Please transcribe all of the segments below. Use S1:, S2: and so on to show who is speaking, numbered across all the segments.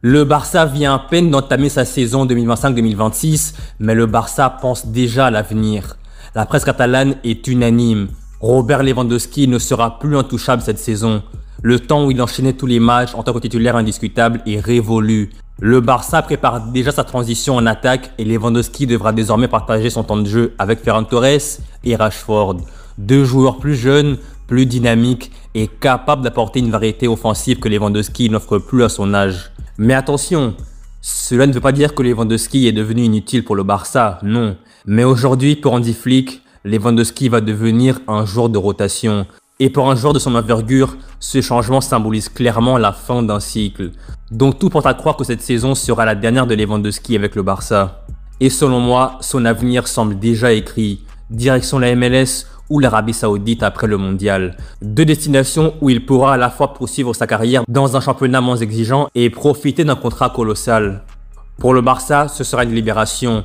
S1: Le Barça vient à peine d'entamer sa saison 2025-2026, mais le Barça pense déjà à l'avenir. La presse catalane est unanime. Robert Lewandowski ne sera plus intouchable cette saison. Le temps où il enchaînait tous les matchs en tant que titulaire indiscutable est révolu. Le Barça prépare déjà sa transition en attaque et Lewandowski devra désormais partager son temps de jeu avec Ferran Torres et Rashford. Deux joueurs plus jeunes, plus dynamiques et capables d'apporter une variété offensive que Lewandowski n'offre plus à son âge. Mais attention, cela ne veut pas dire que Lewandowski est devenu inutile pour le Barça, non. Mais aujourd'hui, pour Hansi Flick, Lewandowski va devenir un joueur de rotation. Et pour un joueur de son envergure, ce changement symbolise clairement la fin d'un cycle. Donc tout porte à croire que cette saison sera la dernière de Lewandowski avec le Barça. Et selon moi, son avenir semble déjà écrit. Direction la MLS ou l'Arabie Saoudite après le mondial. Deux destinations où il pourra à la fois poursuivre sa carrière dans un championnat moins exigeant et profiter d'un contrat colossal. Pour le Barça, ce sera une libération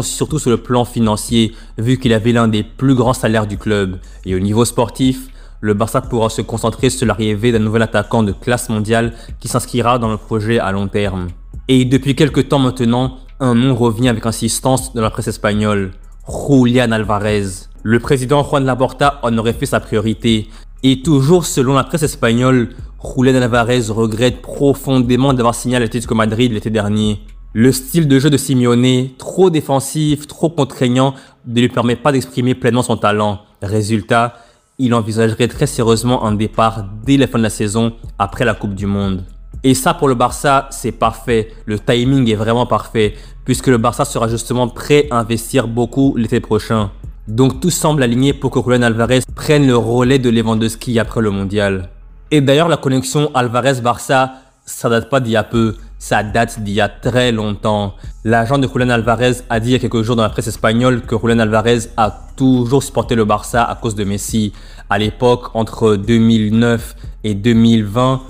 S1: surtout sur le plan financier, vu qu'il avait l'un des plus grands salaires du club. Et au niveau sportif, le Barça pourra se concentrer sur l'arrivée d'un nouvel attaquant de classe mondiale qui s'inscrira dans le projet à long terme. Et depuis quelques temps maintenant, un nom revient avec insistance dans la presse espagnole, Julián Álvarez. Le président Juan Laporta en aurait fait sa priorité. Et toujours selon la presse espagnole, Julián Álvarez regrette profondément d'avoir signé à l'Atlético Madrid l'été dernier. Le style de jeu de Simeone, trop défensif, trop contraignant, ne lui permet pas d'exprimer pleinement son talent. Résultat, il envisagerait très sérieusement un départ dès la fin de la saison après la Coupe du Monde. Et ça pour le Barça, c'est parfait. Le timing est vraiment parfait, puisque le Barça sera justement prêt à investir beaucoup l'été prochain. Donc tout semble aligné pour que Julián Álvarez prenne le relais de Lewandowski après le mondial. Et d'ailleurs la connexion Álvarez-Barça, ça date pas d'il y a peu, ça date d'il y a très longtemps. L'agent de Julián Álvarez a dit il y a quelques jours dans la presse espagnole que Julián Álvarez a toujours supporté le Barça à cause de Messi. À l'époque, entre 2009 et 2020,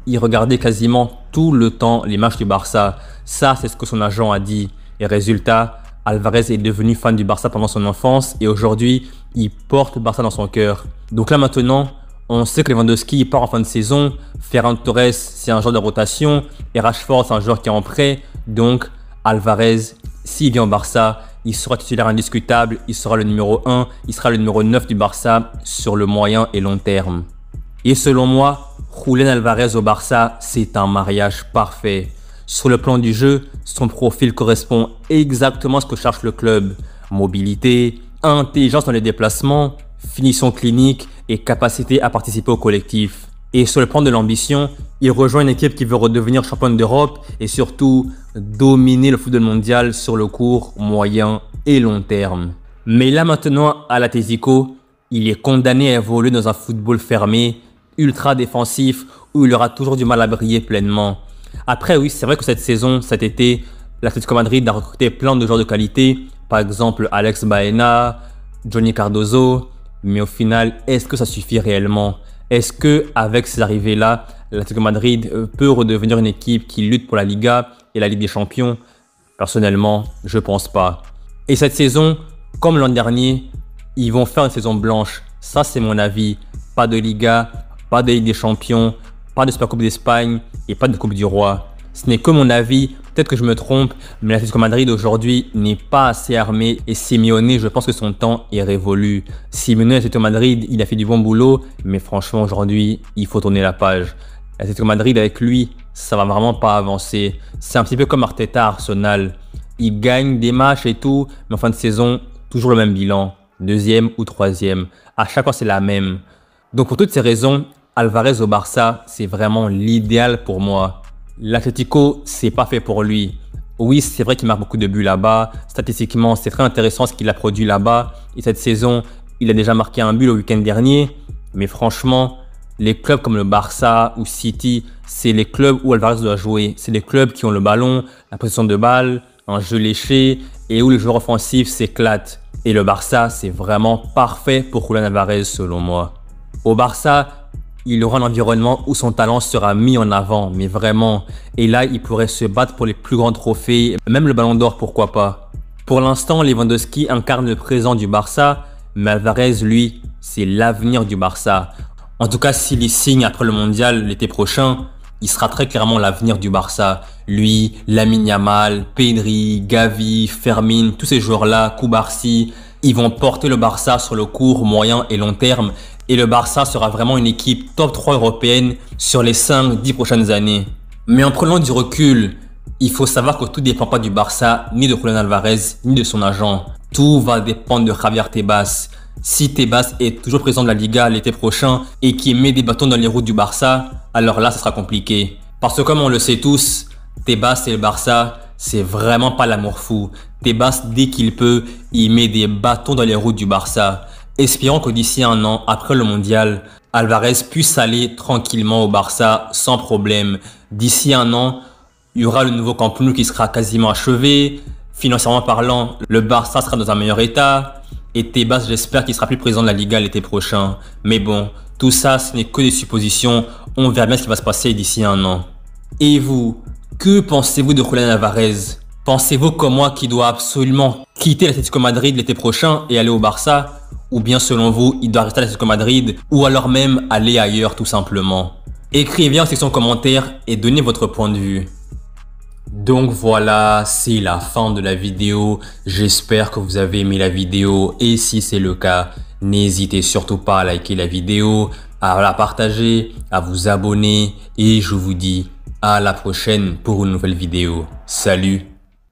S1: il regardait quasiment tout le temps les matchs du Barça. Ça, c'est ce que son agent a dit. Et résultat, Álvarez est devenu fan du Barça pendant son enfance et aujourd'hui, il porte le Barça dans son cœur. Donc là maintenant, on sait que Lewandowski part en fin de saison, Ferran Torres c'est un joueur de rotation et Rashford c'est un joueur qui est en prêt. Donc Álvarez, s'il vient au Barça, il sera titulaire indiscutable, il sera le numéro 1, il sera le numéro 9 du Barça sur le moyen et long terme. Et selon moi, Julián Álvarez au Barça, c'est un mariage parfait. Sur le plan du jeu, son profil correspond exactement à ce que cherche le club. Mobilité, intelligence dans les déplacements, finition clinique et capacité à participer au collectif. Et sur le plan de l'ambition, il rejoint une équipe qui veut redevenir championne d'Europe et surtout dominer le football mondial sur le court, moyen et long terme. Mais là maintenant, à l'Atlético, il est condamné à évoluer dans un football fermé, ultra défensif, où il aura toujours du mal à briller pleinement. Après oui, c'est vrai que cette saison, cet été, l'Atlético Madrid a recruté plein de joueurs de qualité, par exemple Alex Baena, Johnny Cardozo, mais au final, est-ce que ça suffit réellement? Est-ce que avec ces arrivées-là, l'Atlético Madrid peut redevenir une équipe qui lutte pour la Liga et la Ligue des Champions? Personnellement, je pense pas. Et cette saison, comme l'an dernier, ils vont faire une saison blanche. Ça, c'est mon avis. Pas de Liga, pas de Ligue des Champions, pas de Super Coupe d'Espagne et pas de Coupe du Roi. Ce n'est que mon avis, peut-être que je me trompe, mais l'Atlético Madrid aujourd'hui n'est pas assez armé et Simeone, je pense que son temps est révolu. Simeone, l'Atlético Madrid, il a fait du bon boulot, mais franchement aujourd'hui, il faut tourner la page. L'Atlético Madrid avec lui, ça va vraiment pas avancer. C'est un petit peu comme Arteta à Arsenal. Il gagne des matchs et tout, mais en fin de saison, toujours le même bilan. Deuxième ou troisième. À chaque fois, c'est la même. Donc pour toutes ces raisons, Álvarez au Barça, c'est vraiment l'idéal pour moi. L'Atlético, c'est pas fait pour lui. Oui, c'est vrai qu'il marque beaucoup de buts là-bas. Statistiquement, c'est très intéressant ce qu'il a produit là-bas. Et cette saison, il a déjà marqué un but le week-end dernier. Mais franchement, les clubs comme le Barça ou City, c'est les clubs où Álvarez doit jouer. C'est les clubs qui ont le ballon, la possession de balle, un jeu léché et où les joueurs offensifs s'éclatent. Et le Barça, c'est vraiment parfait pour Julián Álvarez selon moi. Au Barça, il aura un environnement où son talent sera mis en avant, mais vraiment. Et là, il pourrait se battre pour les plus grands trophées, même le Ballon d'Or, pourquoi pas. Pour l'instant, Lewandowski incarne le présent du Barça, mais Álvarez, lui, c'est l'avenir du Barça. En tout cas, s'il y signe après le mondial l'été prochain, il sera très clairement l'avenir du Barça. Lui, Lamine Yamal, Pedri, Gavi, Fermin, tous ces joueurs-là, Koubarsi, ils vont porter le Barça sur le court, moyen et long terme. Et le Barça sera vraiment une équipe top 3 européenne sur les 5-10 prochaines années. Mais en prenant du recul, il faut savoir que tout ne dépend pas du Barça, ni de Julián Álvarez, ni de son agent. Tout va dépendre de Javier Tebas. Si Tebas est toujours président de la Liga l'été prochain et qu'il met des bâtons dans les roues du Barça, alors là, ça sera compliqué. Parce que comme on le sait tous, Tebas et le Barça, c'est vraiment pas l'amour fou. Tebas, dès qu'il peut, il met des bâtons dans les roues du Barça. Espérons que d'ici un an, après le mondial, Álvarez puisse aller tranquillement au Barça sans problème. D'ici un an, il y aura le nouveau Camp Nou qui sera quasiment achevé. Financièrement parlant, le Barça sera dans un meilleur état. Et Tebas, j'espère qu'il sera plus président de la Liga l'été prochain. Mais bon, tout ça, ce n'est que des suppositions. On verra bien ce qui va se passer d'ici un an. Et vous, que pensez-vous de Julián Álvarez? Pensez-vous comme moi qu'il doit absolument quitter l'Atlético Madrid l'été prochain et aller au Barça? Ou bien selon vous, il doit rester à l'Atlético Madrid ou alors même aller ailleurs tout simplement? Écrivez en section commentaire et donnez votre point de vue. Donc voilà, c'est la fin de la vidéo. J'espère que vous avez aimé la vidéo et si c'est le cas, n'hésitez surtout pas à liker la vidéo, à la partager, à vous abonner et je vous dis à la prochaine pour une nouvelle vidéo. Salut!